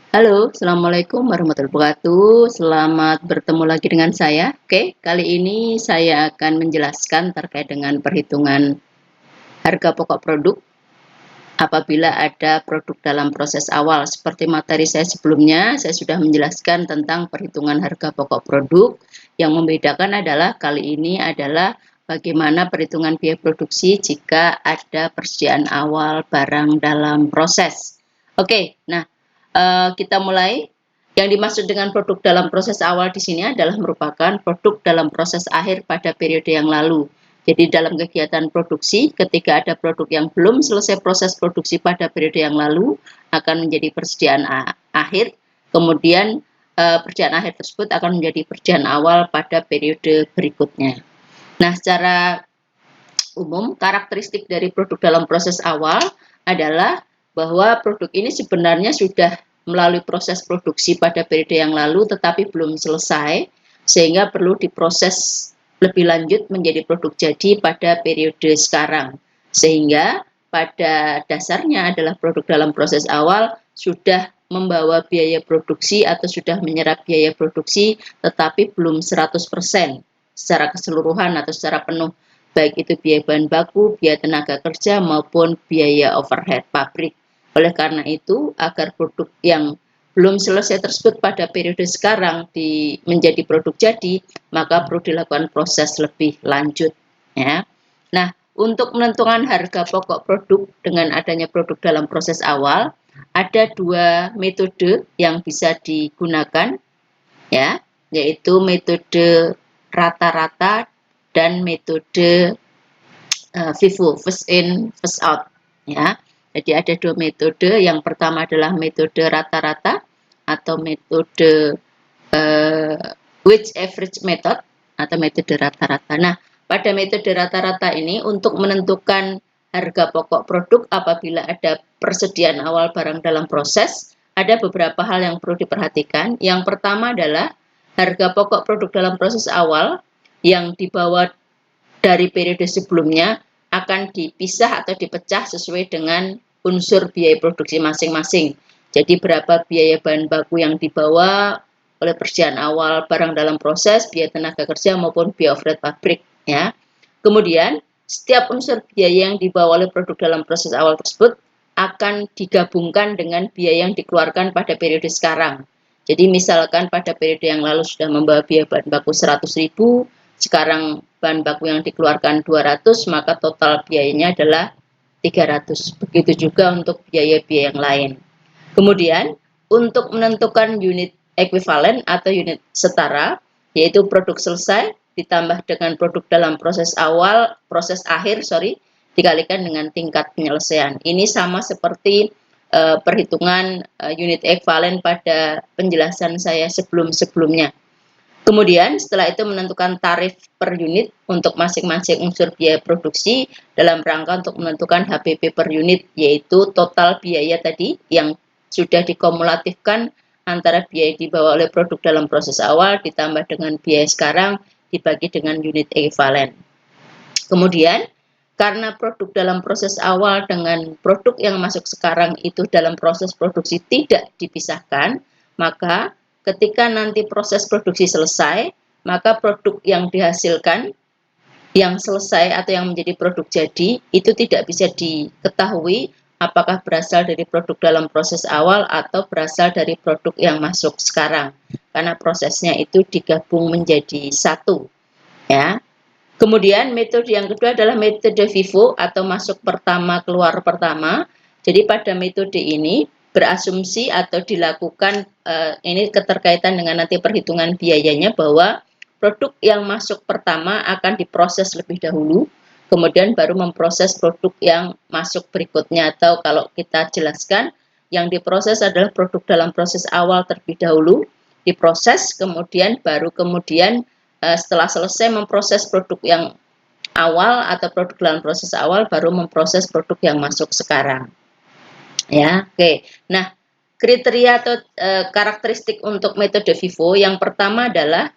Halo, Assalamualaikum warahmatullahi wabarakatuh. Selamat bertemu lagi dengan saya. Oke, kali ini saya akan menjelaskan terkait dengan perhitungan harga pokok produk apabila ada produk dalam proses awal. Seperti materi saya sebelumnya, saya sudah menjelaskan tentang perhitungan harga pokok produk. Yang membedakan adalah kali ini adalah bagaimana perhitungan biaya produksi jika ada persediaan awal barang dalam proses. Oke, nah kita mulai. Yang dimaksud dengan produk dalam proses awal di sini adalah merupakan produk dalam proses akhir pada periode yang lalu. Jadi dalam kegiatan produksi, ketika ada produk yang belum selesai proses produksi pada periode yang lalu, akan menjadi persediaan akhir, kemudian persediaan akhir tersebut akan menjadi persediaan awal pada periode berikutnya. Nah, secara umum, karakteristik dari produk dalam proses awal adalah bahwa produk ini sebenarnya sudah melalui proses produksi pada periode yang lalu tetapi belum selesai, sehingga perlu diproses lebih lanjut menjadi produk jadi pada periode sekarang. Sehingga pada dasarnya adalah produk dalam proses awal sudah membawa biaya produksi atau sudah menyerap biaya produksi tetapi belum 100% secara keseluruhan atau secara penuh, baik itu biaya bahan baku, biaya tenaga kerja maupun biaya overhead pabrik. Oleh karena itu, agar produk yang belum selesai tersebut pada periode sekarang menjadi produk jadi, maka perlu dilakukan proses lebih lanjut. Ya. Nah, untuk menentukan harga pokok produk dengan adanya produk dalam proses awal, ada dua metode yang bisa digunakan, ya, yaitu metode rata-rata dan metode FIFO, first in, first out. Ya. Jadi ada dua metode. Yang pertama adalah metode rata-rata atau metode weighted average method atau metode rata-rata. Nah, pada metode rata-rata ini untuk menentukan harga pokok produk apabila ada persediaan awal barang dalam proses, ada beberapa hal yang perlu diperhatikan. Yang pertama adalah harga pokok produk dalam proses awal yang dibawa dari periode sebelumnya akan dipisah atau dipecah sesuai dengan unsur biaya produksi masing-masing. Jadi berapa biaya bahan baku yang dibawa oleh persediaan awal barang dalam proses, biaya tenaga kerja maupun biaya overhead pabrik, ya. Kemudian setiap unsur biaya yang dibawa oleh produk dalam proses awal tersebut akan digabungkan dengan biaya yang dikeluarkan pada periode sekarang. Jadi misalkan pada periode yang lalu sudah membawa biaya bahan baku 100.000, sekarang bahan baku yang dikeluarkan 200, maka total biayanya adalah 300. Begitu juga untuk biaya-biaya yang lain. Kemudian, untuk menentukan unit ekuivalen atau unit setara, yaitu produk selesai ditambah dengan produk dalam proses akhir, dikalikan dengan tingkat penyelesaian. Ini sama seperti perhitungan unit ekuivalen pada penjelasan saya sebelum-sebelumnya. Kemudian setelah itu menentukan tarif per unit untuk masing-masing unsur biaya produksi dalam rangka untuk menentukan HPP per unit, yaitu total biaya tadi yang sudah dikumulatifkan antara biaya dibawa oleh produk dalam proses awal ditambah dengan biaya sekarang dibagi dengan unit ekuivalen. Kemudian karena produk dalam proses awal dengan produk yang masuk sekarang itu dalam proses produksi tidak dipisahkan, maka ketika nanti proses produksi selesai, maka produk yang dihasilkan, yang selesai atau yang menjadi produk jadi, itu tidak bisa diketahui apakah berasal dari produk dalam proses awal atau berasal dari produk yang masuk sekarang. Karena prosesnya itu digabung menjadi satu. Ya. Kemudian metode yang kedua adalah metode FIFO atau masuk pertama, keluar pertama. Jadi pada metode ini berasumsi atau dilakukan ini keterkaitan dengan nanti perhitungan biayanya bahwa produk yang masuk pertama akan diproses lebih dahulu, kemudian baru memproses produk yang masuk berikutnya, atau kalau kita jelaskan yang diproses adalah produk dalam proses awal terlebih dahulu, diproses kemudian setelah selesai memproses produk yang awal atau produk dalam proses awal baru memproses produk yang masuk sekarang. Ya, oke. Nah, kriteria atau karakteristik untuk metode FIFO yang pertama adalah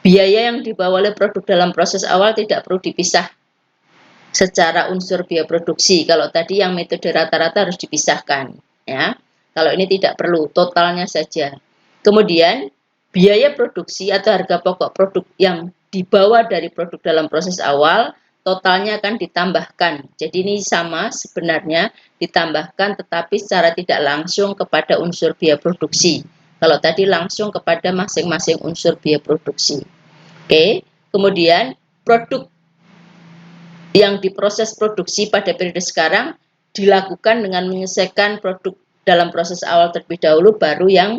biaya yang dibawa oleh produk dalam proses awal tidak perlu dipisah secara unsur biaya produksi. Kalau tadi yang metode rata-rata harus dipisahkan, ya. Kalau ini tidak perlu, totalnya saja. Kemudian biaya produksi atau harga pokok produk yang dibawa dari produk dalam proses awal, totalnya akan ditambahkan. Jadi ini sama sebenarnya, ditambahkan tetapi secara tidak langsung kepada unsur biaya produksi. Kalau tadi langsung kepada masing-masing unsur biaya produksi. Oke, kemudian produk yang diproses produksi pada periode sekarang dilakukan dengan menyelesaikan produk dalam proses awal terlebih dahulu, baru yang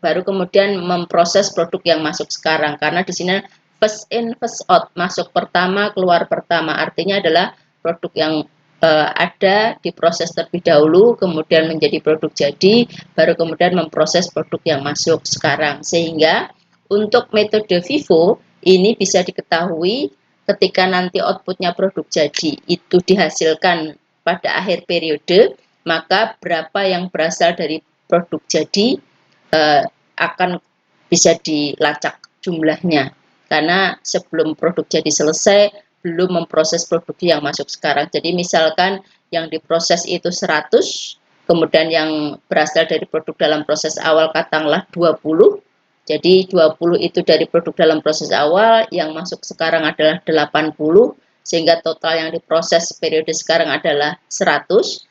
baru kemudian memproses produk yang masuk sekarang. Karena di sini first in first out, masuk pertama keluar pertama, artinya adalah produk yang ada diproses terlebih dahulu, kemudian menjadi produk jadi, baru kemudian memproses produk yang masuk sekarang. Sehingga untuk metode FIFO ini bisa diketahui ketika nanti outputnya produk jadi itu dihasilkan pada akhir periode, maka berapa yang berasal dari produk jadi akan bisa dilacak jumlahnya. Karena sebelum produk jadi selesai, belum memproses produk yang masuk sekarang. Jadi misalkan yang diproses itu 100, kemudian yang berasal dari produk dalam proses awal katakanlah 20, jadi 20 itu dari produk dalam proses awal, yang masuk sekarang adalah 80, sehingga total yang diproses periode sekarang adalah 100.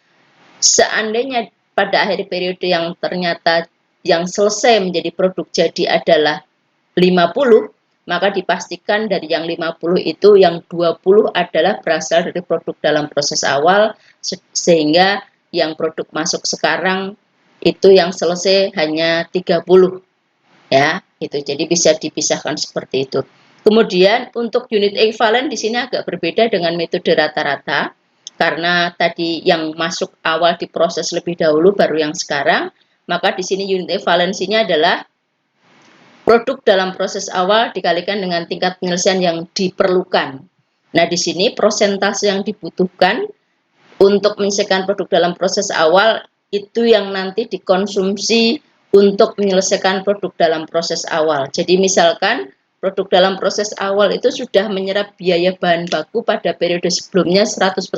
Seandainya pada akhir periode yang ternyata yang selesai menjadi produk jadi adalah 50, maka dipastikan dari yang 50 itu yang 20 adalah berasal dari produk dalam proses awal, sehingga yang produk masuk sekarang itu yang selesai hanya 30. Ya, gitu. Jadi bisa dipisahkan seperti itu. Kemudian untuk unit ekivalen di sini agak berbeda dengan metode rata-rata, karena tadi yang masuk awal diproses lebih dahulu baru yang sekarang, maka di sini unit ekvivalensinya adalah produk dalam proses awal dikalikan dengan tingkat penyelesaian yang diperlukan. Nah, di sini prosentase yang dibutuhkan untuk menyelesaikan produk dalam proses awal itu yang nanti dikonsumsi untuk menyelesaikan produk dalam proses awal. Jadi misalkan produk dalam proses awal itu sudah menyerap biaya bahan baku pada periode sebelumnya 100%,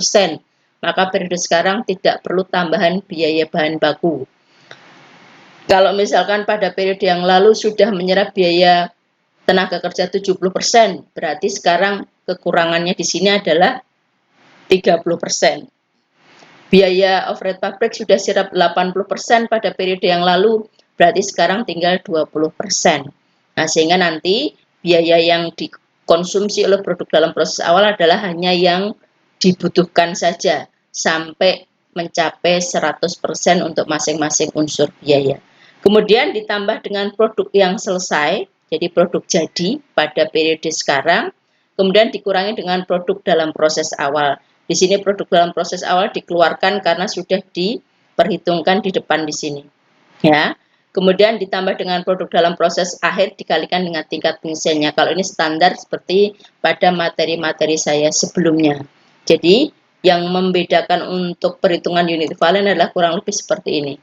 maka periode sekarang tidak perlu tambahan biaya bahan baku. Kalau misalkan pada periode yang lalu sudah menyerap biaya tenaga kerja 70%, berarti sekarang kekurangannya di sini adalah 30%. Biaya overhead pabrik sudah serap 80% pada periode yang lalu, berarti sekarang tinggal 20%. Nah, sehingga nanti biaya yang dikonsumsi oleh produk dalam proses awal adalah hanya yang dibutuhkan saja, sampai mencapai 100% untuk masing-masing unsur biaya. Kemudian ditambah dengan produk yang selesai, jadi produk jadi pada periode sekarang, kemudian dikurangi dengan produk dalam proses awal. Di sini produk dalam proses awal dikeluarkan karena sudah diperhitungkan di depan di sini. Ya. Kemudian ditambah dengan produk dalam proses akhir dikalikan dengan tingkat penyelesaiannya. Kalau ini standar seperti pada materi-materi saya sebelumnya. Jadi yang membedakan untuk perhitungan unit ekivalen adalah kurang lebih seperti ini.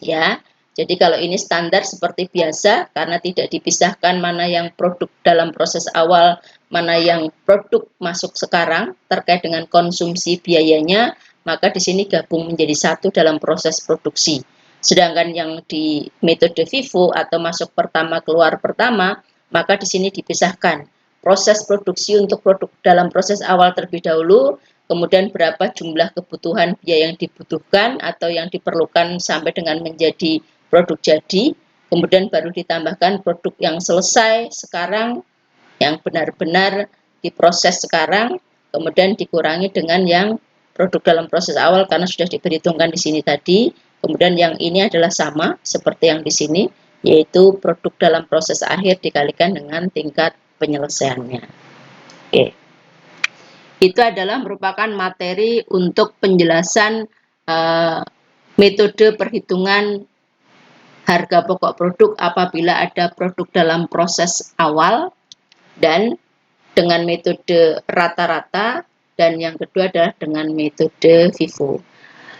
Ya. Jadi kalau ini standar seperti biasa, karena tidak dipisahkan mana yang produk dalam proses awal, mana yang produk masuk sekarang terkait dengan konsumsi biayanya, maka di sini gabung menjadi satu dalam proses produksi. Sedangkan yang di metode FIFO atau masuk pertama keluar pertama, maka di sini dipisahkan proses produksi untuk produk dalam proses awal terlebih dahulu, kemudian berapa jumlah kebutuhan biaya yang dibutuhkan atau yang diperlukan sampai dengan menjadi produk jadi, kemudian baru ditambahkan produk yang selesai sekarang, yang benar-benar diproses sekarang, kemudian dikurangi dengan yang produk dalam proses awal karena sudah diperhitungkan di sini tadi, kemudian yang ini adalah sama seperti yang di sini, yaitu produk dalam proses akhir dikalikan dengan tingkat penyelesaiannya. Oke. Itu adalah merupakan materi untuk penjelasan metode perhitungan harga pokok produk apabila ada produk dalam proses awal, dan dengan metode rata-rata, dan yang kedua adalah dengan metode FIFO.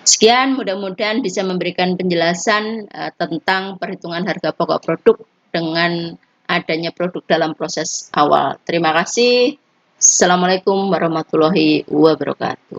Sekian, mudah-mudahan bisa memberikan penjelasan tentang perhitungan harga pokok produk dengan adanya produk dalam proses awal. Terima kasih. Assalamualaikum warahmatullahi wabarakatuh.